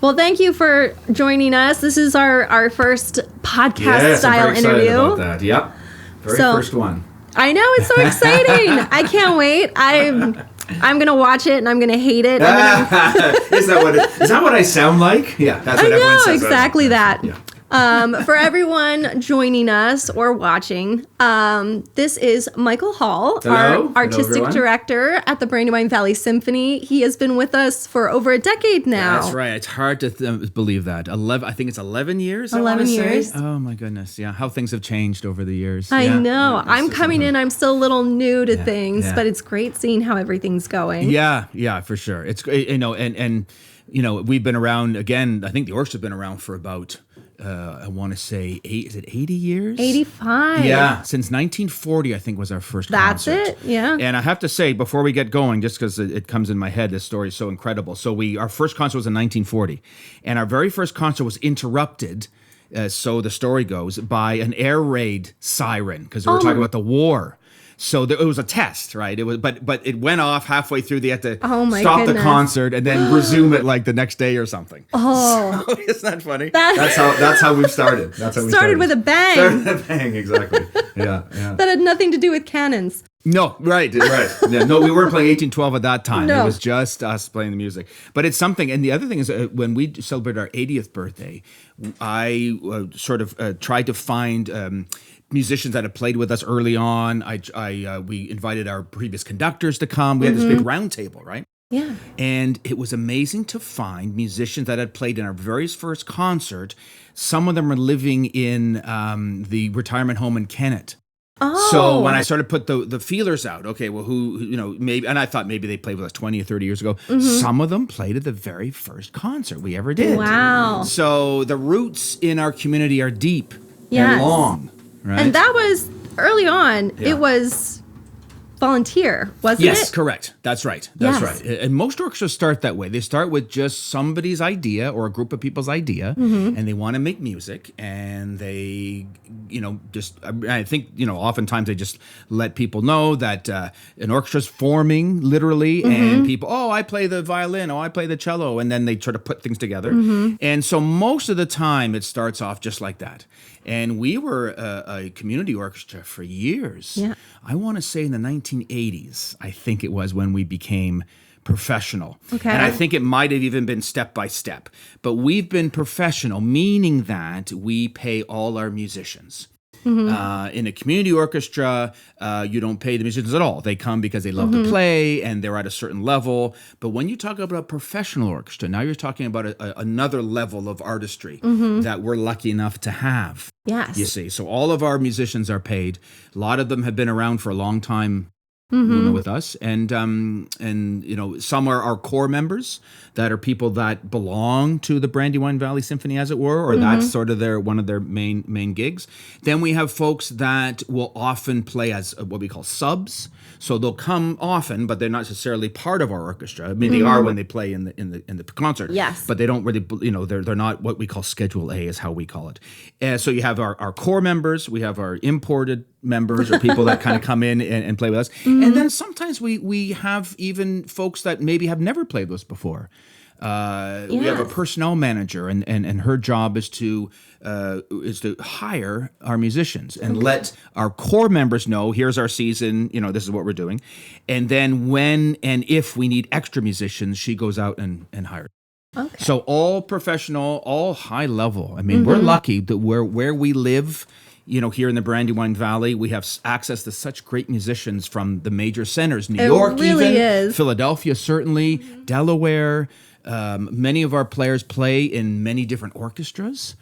Well, thank you for joining us. This is our first podcast style I'm very interview. excited about that. Yep. Very first one. I know, it's so exciting. I can't wait. I'm gonna watch it and I'm gonna hate it. Is that what I sound like? Yeah, that's what everyone says. Exactly that. Yeah. For everyone joining us or watching, this is Michael Hall, our artistic director at the Brandywine Valley Symphony. He has been with us for over a decade now. That's right. It's hard to believe that. I think it's 11 years. 11 years. Oh my goodness. Yeah. How things have changed over the years. I know. I'm coming in. I'm still a little new to things, but it's great seeing how everything's going. Yeah, for sure. It's and we've been around again. I think the orchestra's been around for about. I want to say 80 years? 85. Yeah, since 1940, I think, was our first concert. That's it, yeah. And I have to say, before we get going, just because it comes in my head, this story is so incredible. So our first concert was in 1940, and our very first concert was interrupted, so the story goes, by an air raid siren, because we were talking about the war. So it was a test, right? It was, but it went off halfway through. They had to stop the concert and then resume it like the next day or something. Oh, so, isn't that funny? That's how we started. That's how we started with a bang. Started with a bang, exactly. Yeah. That had nothing to do with cannons. No, right. Yeah, no, we weren't playing 1812 at that time. No. It was just us playing the music. But it's something. And the other thing is, when we celebrated our 80th birthday, I tried to find musicians that had played with us early on. We invited our previous conductors to come. We had this big round table, right? Yeah. And it was amazing to find musicians that had played in our very first concert. Some of them are living in the retirement home in Kennett. Oh. So when I started to put the feelers out, okay, well, who maybe, and I thought maybe they played with us 20 or 30 years ago. Some of them played at the very first concert we ever did. Wow. So the roots in our community are deep and long. Right? And that was early on. Yeah. It was volunteer, wasn't it? Yes, correct. That's right. Right. And most orchestras start that way. They start with just somebody's idea or a group of people's idea, and they want to make music, and they, I think, oftentimes they just let people know that an orchestra's forming, literally, and people, I play the violin, I play the cello, and then they try to put things together. And so most of the time it starts off just like that. And we were a community orchestra for years. Yeah. I want to say in the 1980s, I think it was when we became professional. Okay. And I think it might have even been step by step. But we've been professional, meaning that we pay all our musicians. In a community orchestra, you don't pay the musicians at all. They come because they love to play and they're at a certain level. But when you talk about a professional orchestra, now you're talking about another level of artistry that we're lucky enough to have. Yes. You see, so all of our musicians are paid. A lot of them have been around for a long time. With us, and some are our core members that are people that belong to the Brandywine Valley Symphony, as it were, or that's sort of one of their main gigs. Then we have folks that will often play as what we call subs. So they'll come often, but they're not necessarily part of our orchestra. I mean, they are when they play in the concert. Yes. But they don't really, they're not what we call Schedule A, is how we call it. So you have our core members, we have our imported members or people that kind of come in and play with us. And then sometimes we have even folks that maybe have never played with us before. We have a personnel manager, and her job is to hire our musicians and let our core members know, here's our season, this is what we're doing. And then when and if we need extra musicians, she goes out and hires. Okay. So all professional, all high level. I mean, we're lucky that where we live, here in the Brandywine Valley, we have access to such great musicians from the major centers. New York, really even. Is. Philadelphia, certainly. Delaware. Many of our players play in many different orchestras.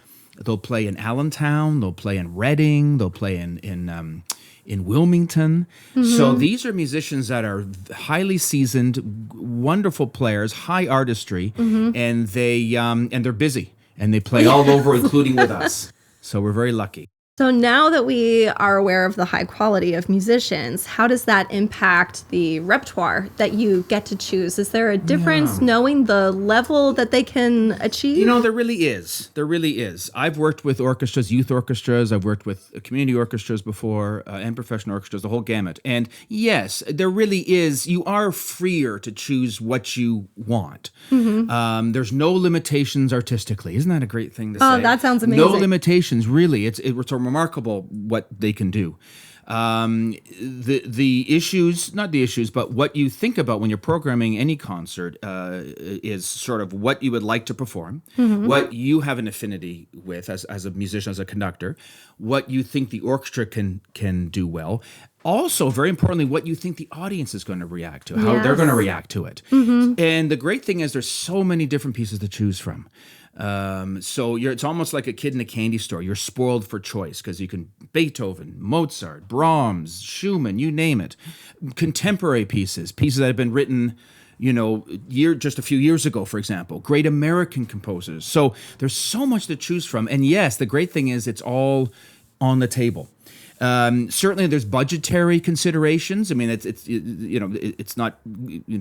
They'll play in Allentown. They'll play in Reading. They'll play in Wilmington. So these are musicians that are highly seasoned, wonderful players, high artistry, and they're busy. And they play all over, including with us. So we're very lucky. So now that we are aware of the high quality of musicians, how does that impact the repertoire that you get to choose? Is there a difference knowing the level that they can achieve? You know, there really is. There really is. I've worked with orchestras, youth orchestras. I've worked with community orchestras before, and professional orchestras, the whole gamut. And yes, there really is. You are freer to choose what you want. There's no limitations artistically. Isn't that a great thing to say? Oh, that sounds amazing. No limitations, really. It's remarkable what they can do. The issues, not the issues, but what you think about when you're programming any concert is sort of what you would like to perform, what you have an affinity with as a musician, as a conductor, what you think the orchestra can do well. Also, very importantly, what you think the audience is going to react to, how they're going to react to it. And the great thing is there's so many different pieces to choose from. So it's almost like a kid in a candy store. You're spoiled for choice because you can Beethoven, Mozart, Brahms, Schumann, you name it. Contemporary pieces that have been written, just a few years ago, for example. Great American composers. So there's so much to choose from. And yes, the great thing is it's all on the table. Certainly, there's budgetary considerations. I mean, it's not what's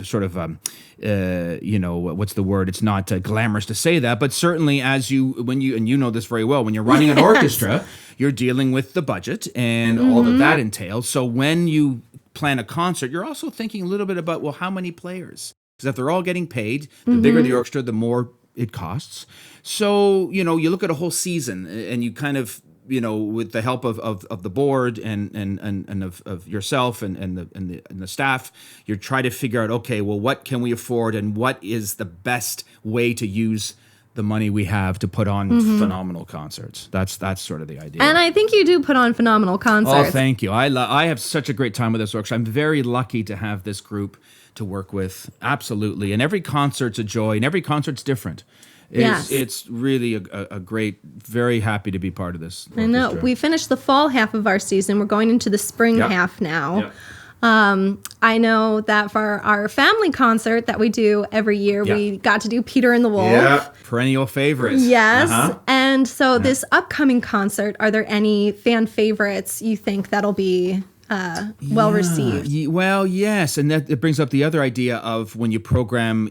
the word? It's not glamorous to say that, but certainly, when you know this very well, when you're running an orchestra, you're dealing with the budget and all that entails. So when you plan a concert, you're also thinking a little bit about, well, how many players? Because if they're all getting paid, the bigger the orchestra, the more it costs. So you look at a whole season and you kind of, with the help of the board and of yourself and the staff, you try to figure out, okay, well, what can we afford and what is the best way to use the money we have to put on phenomenal concerts. That's sort of the idea. And I think you do put on phenomenal concerts. Oh, thank you. I have such a great time with this orchestra. I'm very lucky to have this group to work with. Absolutely. And every concert's a joy, and every concert's different. It's really a great, very happy to be part of this orchestra. I know. We finished the fall half of our season. We're going into the spring half now. I know that for our family concert that we do every year, we got to do Peter and the Wolf. Yeah, perennial favorites. Yes. And so this upcoming concert, are there any fan favorites you think that'll be well received? Well, yes, and that brings up the other idea of when you program,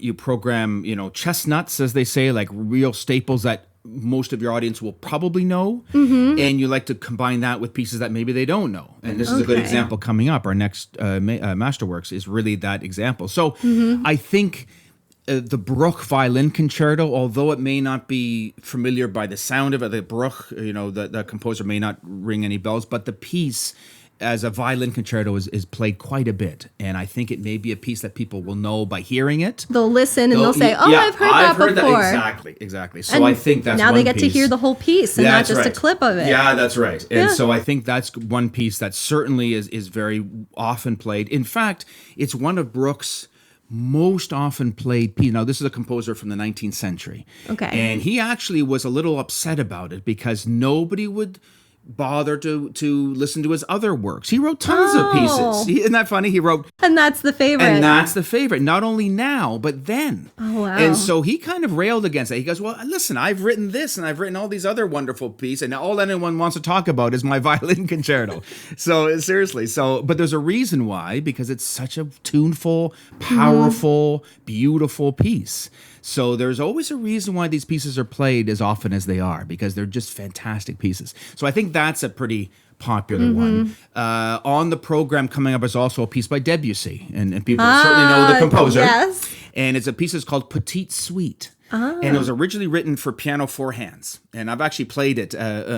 chestnuts, as they say, like real staples that most of your audience will probably know, and you like to combine that with pieces that maybe they don't know. And this is a good example coming up. Our next Masterworks is really that example. So I think the Bruch violin concerto, although it may not be familiar by the sound of it, the Bruch, the composer may not ring any bells, but the piece as a violin concerto is played quite a bit, and I think it may be a piece that people will know by hearing it. They'll listen and they'll say, I've heard that before. Exactly. So I think that's now one they get piece. to hear the whole piece and not just a clip of it. Yeah, that's right. And so I think that's one piece that certainly is very often played. In fact, it's one of Bruch's most often played piece. Now, this is a composer from the 19th century. Okay. And he actually was a little upset about it because nobody would bother to listen to his other works. He wrote tons of pieces. Isn't that funny? He wrote... And that's the favorite. Not only now, but then. Oh, wow. And so he kind of railed against that. He goes, well, listen, I've written this and I've written all these other wonderful pieces, and all anyone wants to talk about is my violin concerto. So seriously. But there's a reason why, because it's such a tuneful, powerful, beautiful piece. So there's always a reason why these pieces are played as often as they are, because they're just fantastic pieces. So I think that's a pretty popular one. On the program coming up is also a piece by Debussy, and people certainly know the composer. Yes. And it's a piece that's called Petite Suite. And it was originally written for piano four hands. And I've actually played it.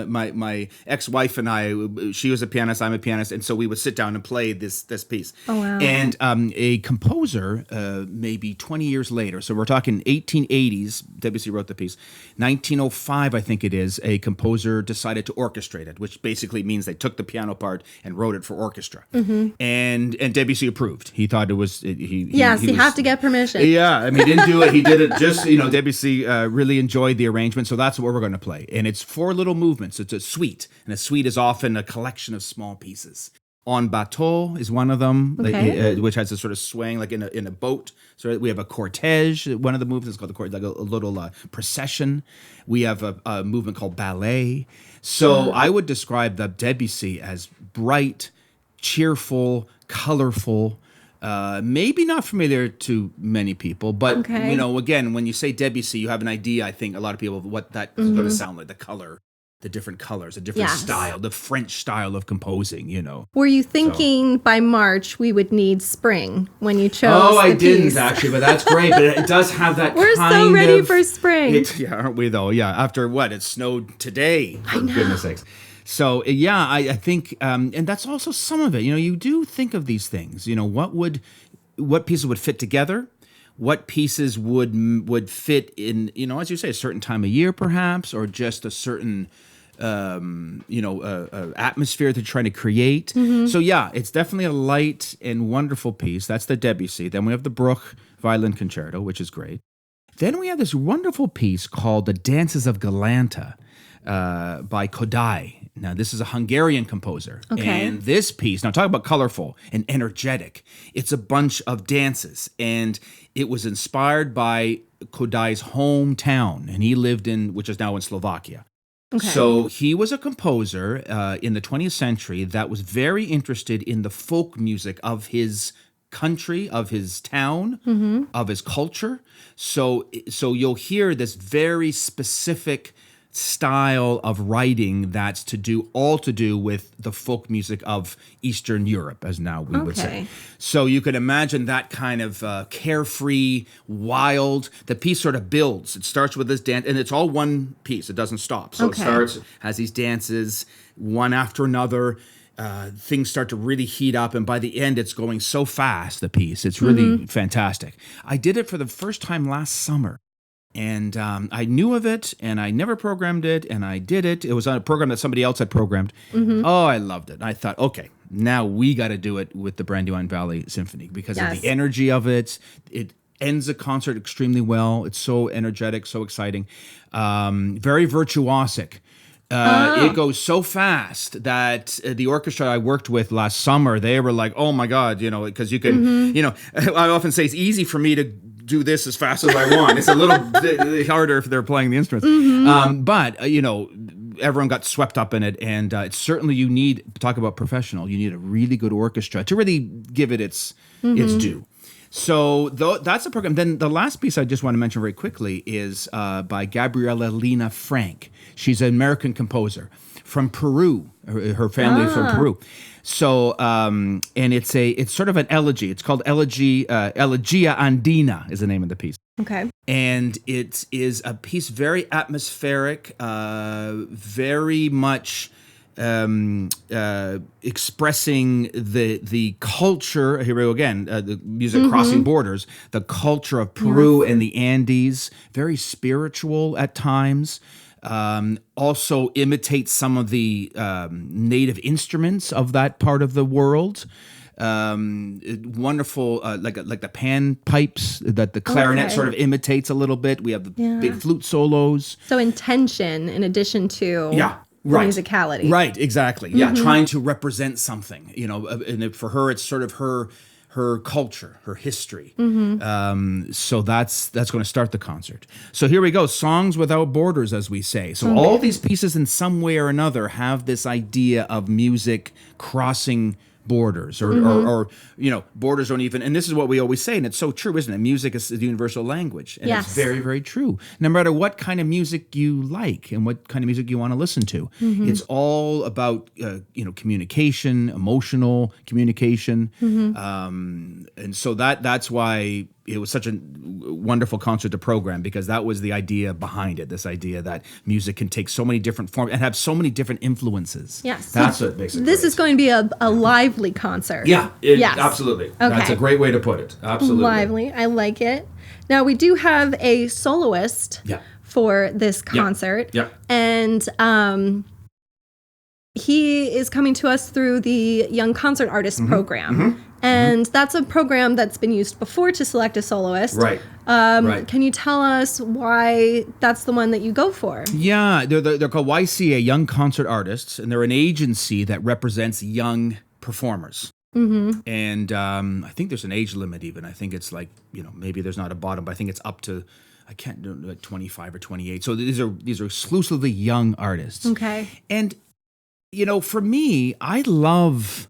My ex-wife and I, she was a pianist, I'm a pianist. And so we would sit down and play this piece. Oh, wow. And a composer, maybe 20 years later, so we're talking 1880s, Debussy wrote the piece. 1905, I think it is, a composer decided to orchestrate it, which basically means they took the piano part and wrote it for orchestra. And Debussy approved. He thought it was... you have to get permission. Yeah, I mean, he didn't do it. He did it just, Debussy really enjoyed the arrangement, so that's what we're going to play. And it's four little movements. It's a suite, and a suite is often a collection of small pieces. En bateau is one of them, Okay. which has a sort of swaying like in a boat. So we have a cortege. One of the movements is called the cortege, like a little procession. We have a movement called ballet. So I would describe the Debussy as bright, cheerful, colorful. Maybe not familiar to many people, but again, when you say Debussy, you have an idea. I think a lot of people of what that is going to sound like. The color. The different colors, a different style, the French style of composing, Were you thinking by March we would need spring when you chose I the didn't piece? actually, but that's great. But it does have that We're so ready for spring. Aren't we though? Yeah, after what? It snowed today, for goodness sakes. So I think, and that's also some of it. You do think of these things. What pieces would fit together? What pieces would fit in, as you say, a certain time of year, perhaps, or just a certain atmosphere that you're trying to create. So it's definitely a light and wonderful piece. That's the Debussy. Then we have the Bruch Violin Concerto, which is great. Then we have this wonderful piece called The Dances of Galanta by Kodály. Now, this is a Hungarian composer. Okay. And this piece, now talk about colorful and energetic. It's a bunch of dances. And it was inspired by Kodály's hometown. And he lived which is now in Slovakia. Okay. So he was a composer in the 20th century that was very interested in the folk music of his country, of his town, of his culture. So you'll hear this very specific style of writing that's to do with the folk music of Eastern Europe, as now we would say. So you could imagine that kind of carefree, wild. The piece sort of builds. It starts with this dance, and it's all one piece. It doesn't stop. So it starts, has these dances, one after another. Things start to really heat up, and by the end, it's going so fast, the piece. It's really fantastic. I did it for the first time last summer. And I knew of it, and I never programmed it, and I did it. It was on a program that somebody else had programmed. Oh, I loved it. I thought, okay, now we got to do it with the Brandywine Valley Symphony because of the energy of it. It ends the concert extremely well. It's so energetic, so exciting, very virtuosic. It goes so fast that the orchestra I worked with last summer, they were like, oh my God, because you can, I often say it's easy for me to do this as fast as I want. It's a little harder if they're playing the instruments. But everyone got swept up in it. And it's certainly, talk about professional, you need a really good orchestra to really give it its due. So that's a program. Then the last piece I just want to mention very quickly is by Gabriela Lena Frank. She's an American composer from Peru. Her family is from Peru. So and it's sort of an elegy. It's called Elegia Andina is the name of the piece. Okay. And it is a piece very atmospheric, very much expressing the culture. Here we go again. The music crossing borders. The culture of Peru and the Andes. Very spiritual at times. Also imitates some of the native instruments of that part of the world. Wonderful, like the pan pipes that the clarinet sort of imitates a little bit. We have the big flute solos. So intention in addition to musicality. Right, exactly. Yeah, trying to represent something. And for her, it's sort of her culture, her history. So that's going to start the concert. So here we go, songs without borders, as we say. So all these pieces in some way or another have this idea of music crossing borders or borders don't even, and this is what we always say, and it's so true, isn't it? Music is the universal language, and it's very, very true. No matter what kind of music you like and what kind of music you want to listen to, it's all about communication, emotional communication, and so that's why it was such a wonderful concert to program, because that was the idea behind it, this idea that music can take so many different forms and have so many different influences. Yes. That's what makes it This great. is going to be a lively concert. Yeah, yes. Absolutely. Okay. That's a great way to put it. Absolutely. Lively. I like it. Now, we do have a soloist for this concert. Yeah. And he is coming to us through the Young Concert Artist program. And that's a program that's been used before to select a soloist. Right. Can you tell us why that's the one that you go for? Yeah, they're called YCA, Young Concert Artists, and they're an agency that represents young performers. And I think there's an age limit even. I think it's like, maybe there's not a bottom, but I think it's up to, I can't do like 25 or 28. So these are exclusively young artists. Okay. And, for me, I love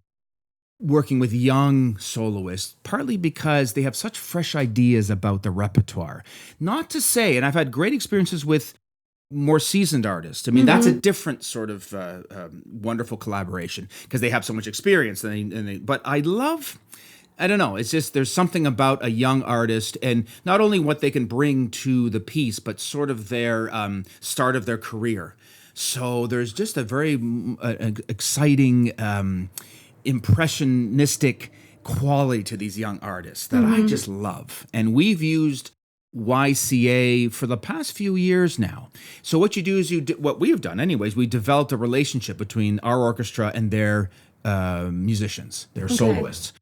working with young soloists, partly because they have such fresh ideas about the repertoire. Not to say, and I've had great experiences with more seasoned artists. I mean, that's a different sort of wonderful collaboration because they have so much experience. But I don't know, it's just there's something about a young artist and not only what they can bring to the piece, but sort of their start of their career. So there's just a very exciting, impressionistic quality to these young artists that I just love. And we've used YCA for the past few years now. So what you do is what we've done anyways, we developed a relationship between our orchestra and their musicians, their soloists.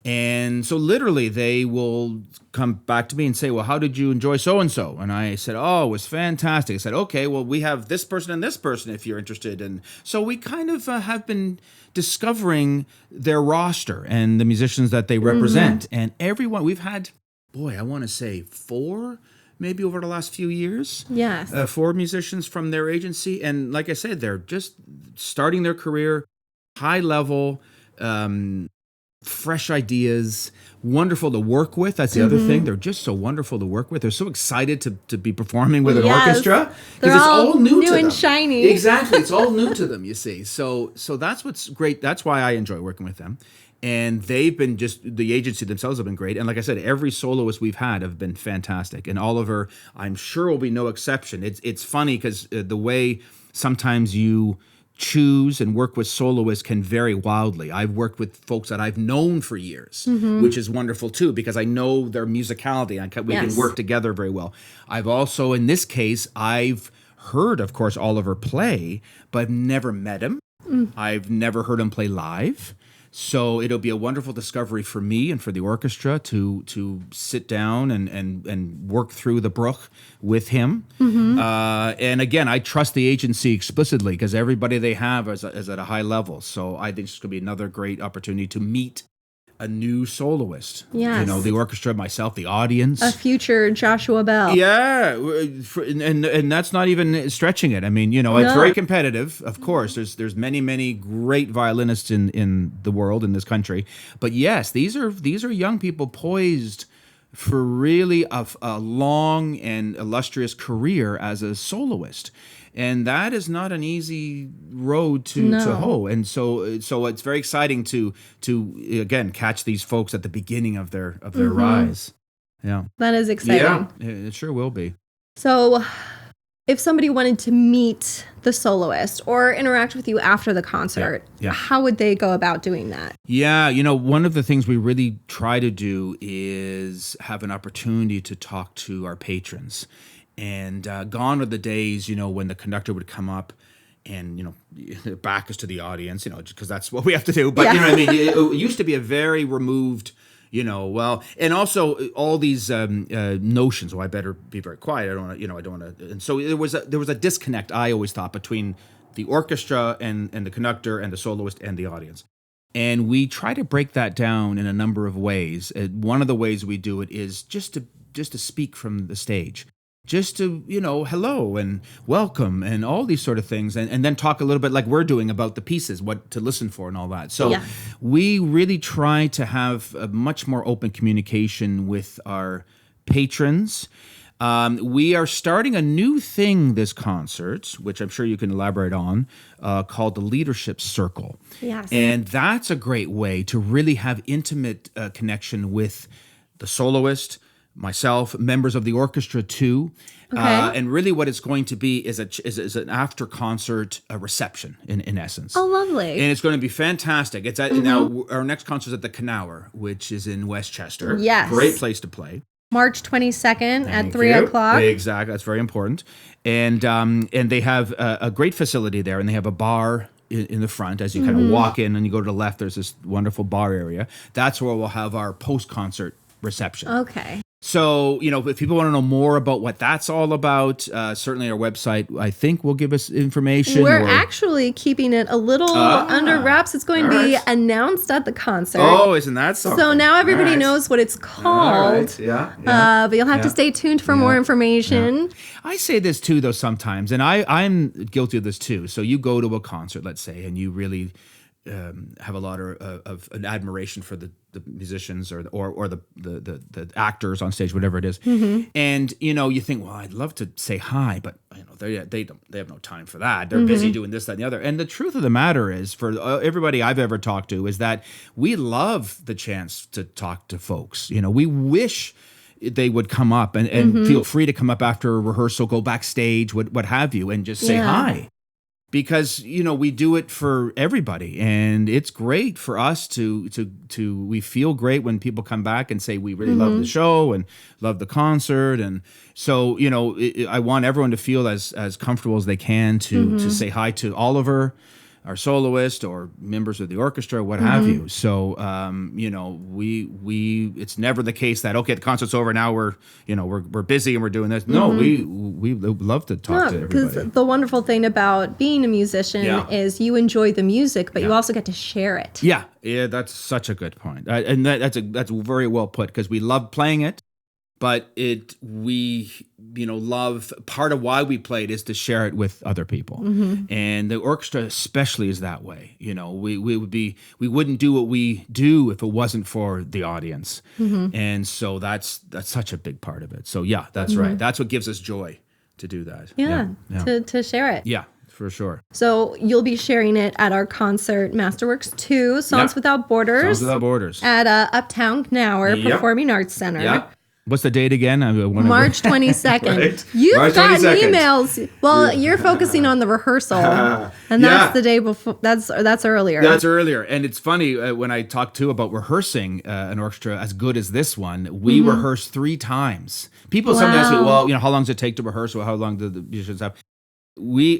And so literally they will come back to me and say, well, how did you enjoy so-and-so? And I said, oh, it was fantastic. I said, okay, well, we have this person and this person if you're interested. And so we kind of have been discovering their roster and the musicians that they represent. And everyone, we've had, I want to say 4, maybe over the last few years. Yes. 4 musicians from their agency. And like I said, they're just starting their career, high level, fresh ideas, wonderful to work with. That's the other thing. They're just so wonderful to work with. They're so excited to be performing with an orchestra because it's all new to them. And shiny. Exactly. It's all new to them, you see. So that's what's great. That's why I enjoy working with them. And they've been the agency themselves have been great. And like I said, every soloist we've had have been fantastic. And Oliver, I'm sure, will be no exception. It's funny because the way sometimes you choose and work with soloists can vary wildly. I've worked with folks that I've known for years, which is wonderful too, because I know their musicality and we can work together very well. I've also, in this case, I've heard, of course, Oliver play, but I've never met him. I've never heard him play live. So it'll be a wonderful discovery for me and for the orchestra to sit down and work through the Bruch with him. And again, I trust the agency explicitly because everybody they have is at a high level. So I think it's going to be another great opportunity to meet a new soloist. Yes. The orchestra, myself, the audience. A future Joshua Bell. Yeah. And that's not even stretching it. I mean, it's very competitive. Of course, there's many, many great violinists in the world, in this country. But yes, these are young people poised for really a long and illustrious career as a soloist. And that is not an easy road to hoe. And so it's very exciting to again catch these folks at the beginning of their rise. Yeah. That is exciting. Yeah, it sure will be. So if somebody wanted to meet the soloist or interact with you after the concert, how would they go about doing that? Yeah, one of the things we really try to do is have an opportunity to talk to our patrons. And gone are the days, when the conductor would come up and, back us to the audience, because that's what we have to do. But, you know what I mean? It used to be a very removed, and also all these notions, I better be very quiet. I don't want to. And so there was a disconnect, I always thought, between the orchestra and the conductor and the soloist and the audience. And we try to break that down in a number of ways. One of the ways we do it is just to speak from the stage. Just to, hello and welcome and all these sort of things. And then talk a little bit like we're doing about the pieces, what to listen for and all that. So we really try to have a much more open communication with our patrons. We are starting a new thing this concert, which I'm sure you can elaborate on, called the Leadership Circle. Yes. And that's a great way to really have intimate connection with the soloist, myself, members of the orchestra too. Okay. And really what it's going to be is an after-concert reception in essence. Oh, lovely. And it's going to be fantastic. It's now our next concert is at the Canauer, which is in Westchester. Yes. Great place to play. March 22nd at 3 you. o'clock. Exactly. That's very important. And they have a great facility there, and they have a bar in the front. As you kind of walk in and you go to the left, there's this wonderful bar area. That's where we'll have our post-concert reception. Okay. So, if people want to know more about what that's all about, certainly our website, I think, will give us information. We're actually keeping it a little under wraps. It's going to be announced at the concert. Oh, isn't that something? So now everybody knows what it's called. Yeah. But you'll have to stay tuned for more information. Yeah. I say this too, though, sometimes, and I'm guilty of this too. So you go to a concert, let's say, and you really have a lot of an admiration for the musicians or the actors on stage, whatever it is. And you think, well, I'd love to say hi, but they have no time for that. They're busy doing this, that, and the other. And the truth of the matter is, for everybody I've ever talked to, is that we love the chance to talk to folks. We wish they would come up and feel free to come up after a rehearsal, go backstage, what have you, and just say hi. Because we do it for everybody, and it's great for us to we feel great when people come back and say we really love the show and love the concert, and so I want everyone to feel as comfortable as they can to say hi to Oliver, our soloist, or members of the orchestra, what have you. So we it's never the case that the concert's over now, we're busy and we're doing this. No, we love to talk to everybody. Because the wonderful thing about being a musician is you enjoy the music, but you also get to share it. Yeah, that's such a good point, and that's very well put, because we love playing it. But we love, part of why we play it is to share it with other people, and the orchestra especially is that way. We wouldn't do what we do if it wasn't for the audience, and so that's such a big part of it. So that's right. That's what gives us joy to do that. To share it. Yeah. For sure. So you'll be sharing it at our concert, Masterworks 2, Songs Without Borders. Songs Without Borders. At Uptown Knauer Performing Arts Center. Yeah. What's the date again? March 22nd. Right. You've March gotten 22nd. emails. Well, you're focusing on the rehearsal, and that's the day before. That's earlier. That's earlier, and it's funny when I talk too about rehearsing an orchestra as good as this one. We rehearse 3 times. People sometimes ask me, well, how long does it take to rehearse? Or how long do the musicians have?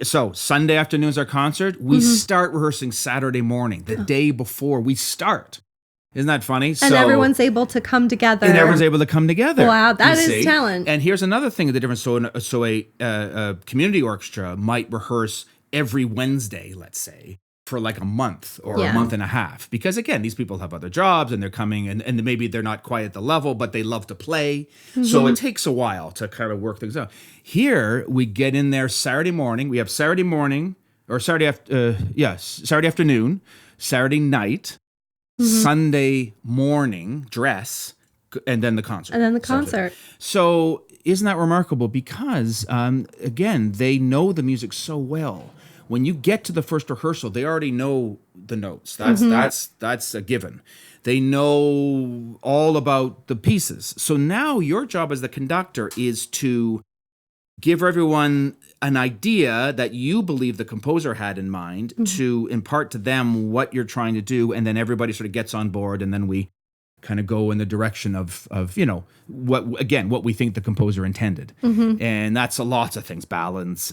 So Sunday afternoon is our concert. We start rehearsing Saturday morning, the day before we start. Isn't that funny? And everyone's able to come together. Wow, that is talent. And here's another thing, the difference. So a community orchestra might rehearse every Wednesday, let's say, for like a month or a month and a half. Because again, these people have other jobs and they're coming and maybe they're not quite at the level, but they love to play. So it takes a while to kind of work things out. Here, we get in there Saturday morning. We have Saturday morning, or Saturday afternoon, Saturday night, Sunday morning dress, and then the concert. So isn't that remarkable? Because again, they know the music so well. When you get to the first rehearsal, they already know the notes. That's a given. They know all about the pieces. So now your job as the conductor is to give everyone an idea that you believe the composer had in mind, to impart to them what you're trying to do, and then everybody sort of gets on board, and then we kind of go in the direction of what we think the composer intended. And that's lots of things: balance,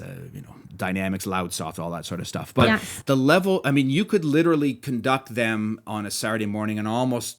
dynamics, loud, soft, all that sort of stuff. But the level, you could literally conduct them on a Saturday morning and almost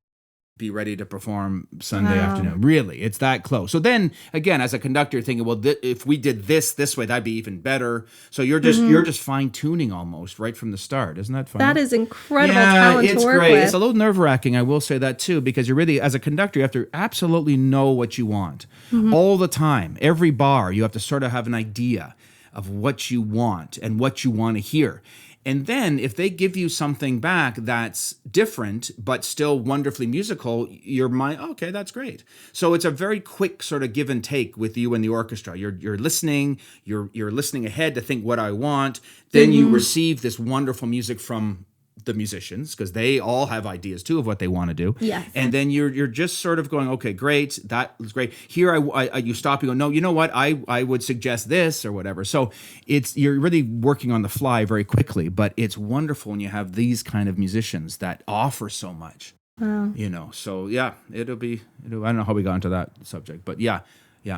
be ready to perform Sunday afternoon. Really, it's that close. So then again, as a conductor, you're thinking, well, if we did this way, that'd be even better. So you're just fine tuning almost right from the start. Isn't that funny? That is incredible talent to work great. with. It's a little nerve-wracking, I will say that too, because you're really, as a conductor, you have to absolutely know what you want all the time. Every bar, you have to sort of have an idea of what you want and what you want to hear. And then if they give you something back that's different, but still wonderfully musical, your mind, okay, that's great. So it's a very quick sort of give and take with you and the orchestra. You're listening, you're listening ahead to think what I want. Then you receive this wonderful music from the musicians, because they all have ideas too of what they want to do. Yes. And then you're just sort of going, okay, great, that was great. Here you stop, you go, no, you know what, I would suggest this or whatever. So you're really working on the fly very quickly, but it's wonderful when you have these kind of musicians that offer so much. Wow. So it'll be I don't know how we got into that subject, but yeah.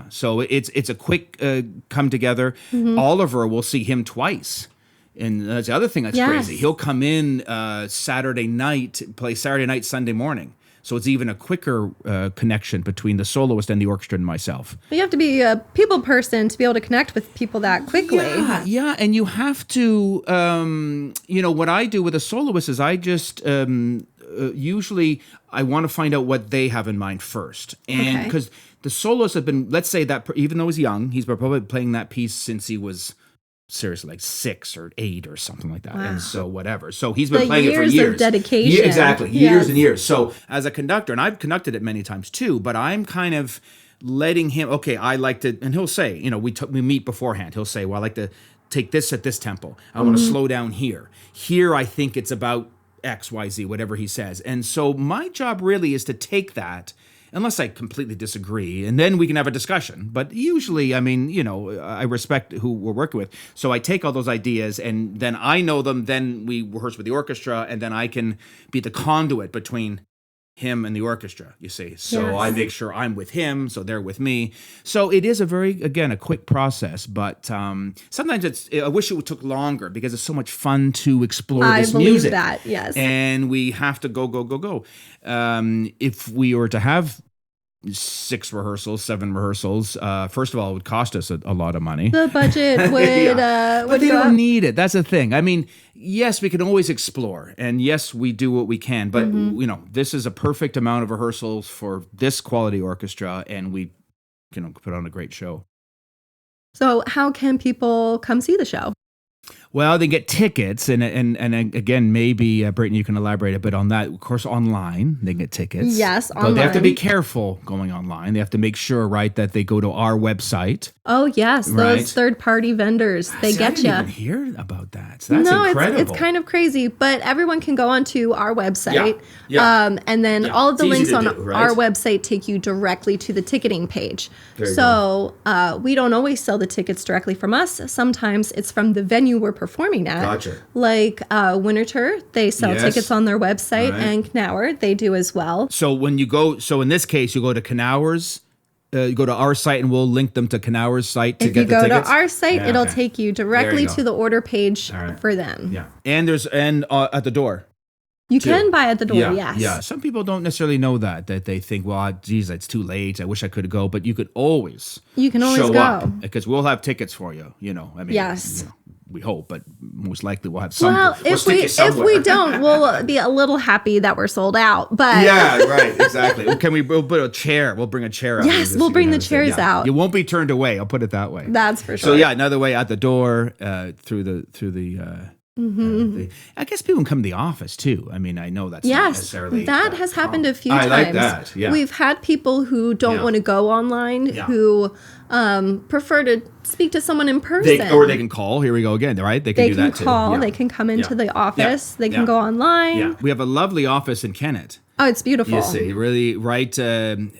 So it's a quick come together. Oliver, will see him twice. And that's the other thing that's crazy. He'll come in Saturday night, play Saturday night, Sunday morning. So it's even a quicker connection between the soloist and the orchestra and myself. You have to be a people person to be able to connect with people that quickly. Yeah, and you have to, what I do with a soloist is I just, usually I want to find out what they have in mind first. And because the soloists have been, let's say that even though he's young, he's probably playing that piece since he was seriously like 6 or 8 or something like that. Wow. And so whatever. So he's been playing it for years. Years of dedication. Yeah, exactly. Years and years. So as a conductor, and I've conducted it many times too, but I'm kind of letting him, okay, I like to, and he'll say, we meet beforehand. He'll say, well, I like to take this at this tempo. I want to slow down here. Here, I think it's about X, Y, Z, whatever he says. And so my job really is to take that, unless I completely disagree, and then we can have a discussion. But usually, I respect who we're working with. So I take all those ideas, and then I know them, then we rehearse with the orchestra, and then I can be the conduit between him and the orchestra, you see. So I make sure I'm with him, so they're with me. So it is a quick process, but sometimes I wish it took longer because it's so much fun to explore this music. I believe that, yes. And we have to go. If we were to have 6 rehearsals, 7 rehearsals, first of all, it would cost us a lot of money. The budget would but they don't need it. That's the thing. I mean, yes, we can always explore, and yes, we do what we can, but this is a perfect amount of rehearsals for this quality orchestra, and we put on a great show. So how can people come see the show? Well, they get tickets, and again, maybe Brittany, you can elaborate a bit on that. Of course, online they get tickets. Yes, online. But they have to be careful going online. They have to make sure, right, that they go to our website. Oh yes, those third-party vendors, they get you. I didn't even hear about that. So that's incredible. It's kind of crazy, but everyone can go onto our website, and then all of the links on our website take you directly to the ticketing page. So we don't always sell the tickets directly from us. Sometimes it's from the venue we're performing at. Gotcha. Like Winterthur, they sell tickets on their website, and Knauer, they do as well. So when you go, in this case, you go to Knauer's, you go to our site, and we'll link them to Knauer's site to get the tickets. If you go to our site, it'll take you directly to the order page for them. Yeah, and at the door. You can buy at the door, yes. Yeah, some people don't necessarily know that they think, well, geez, it's too late. I wish I could go, but you could always show go up because we'll have tickets for you. Yes. We hope, but most likely we'll have some. Well, if we don't, we'll be a little happy that we're sold out. But right, exactly. We'll put a chair. We'll bring a chair out. Yes, we'll bring the chairs out. You won't be turned away. I'll put it that way. That's for sure. So another way at the door, through the. I guess people can come to the office too. I mean, I know that's not necessarily that has happened a few times. I like that. Yeah. We've had people who don't want to go online, who prefer to speak to someone in person. Or they can call. Here we go again, right? They can do that too. They can call. They can come into the office. They can go online. Yeah. We have a lovely office in Kennett. Oh, it's beautiful. You see, really, right?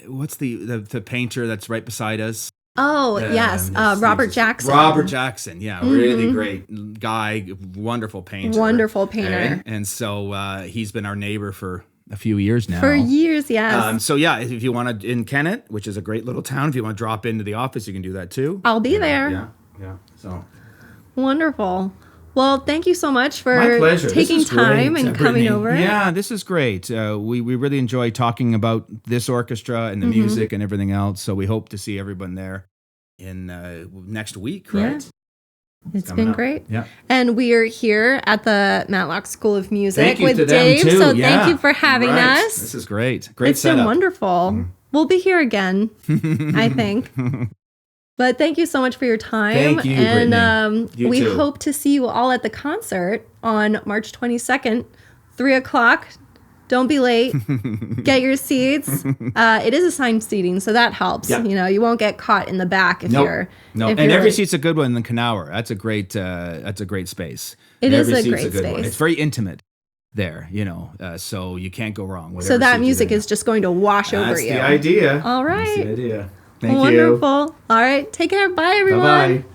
What's the painter that's right beside us? Oh, yes. Robert Jackson. Robert Jackson. Yeah. Really great guy. Wonderful painter. Wonderful painter. And so he's been our neighbor for a few years now. For years, yes. So if you want to, in Kennett, which is a great little town, if you want to drop into the office, you can do that too. I'll be there. Yeah. So wonderful. Well, thank you so much for taking time and coming over. Yeah, this is great. We really enjoy talking about this orchestra and the music and everything else. So we hope to see everyone there in next week, right? Yeah. It's been great. Yeah. And we are here at the Matlock School of Music with Dave. Too. So thank you for having us. This is great. Great it's setup. It's been wonderful. We'll be here again, I think. But thank you so much for your time. Thank you, and we too. hope to see you all at the concert on March 22nd, 3:00. Don't be late. Get your seats. It is assigned seating, so that helps. Yeah. You won't get caught in the back if you're. And every seat's a good one in Knauer. That's a great space. It is a great space. One. It's very intimate there, so you can't go wrong. So that music is just going to wash over you. That's the idea. All right. That's the idea. Thank you. Wonderful. All right. Take care. Bye, everyone. Bye-bye.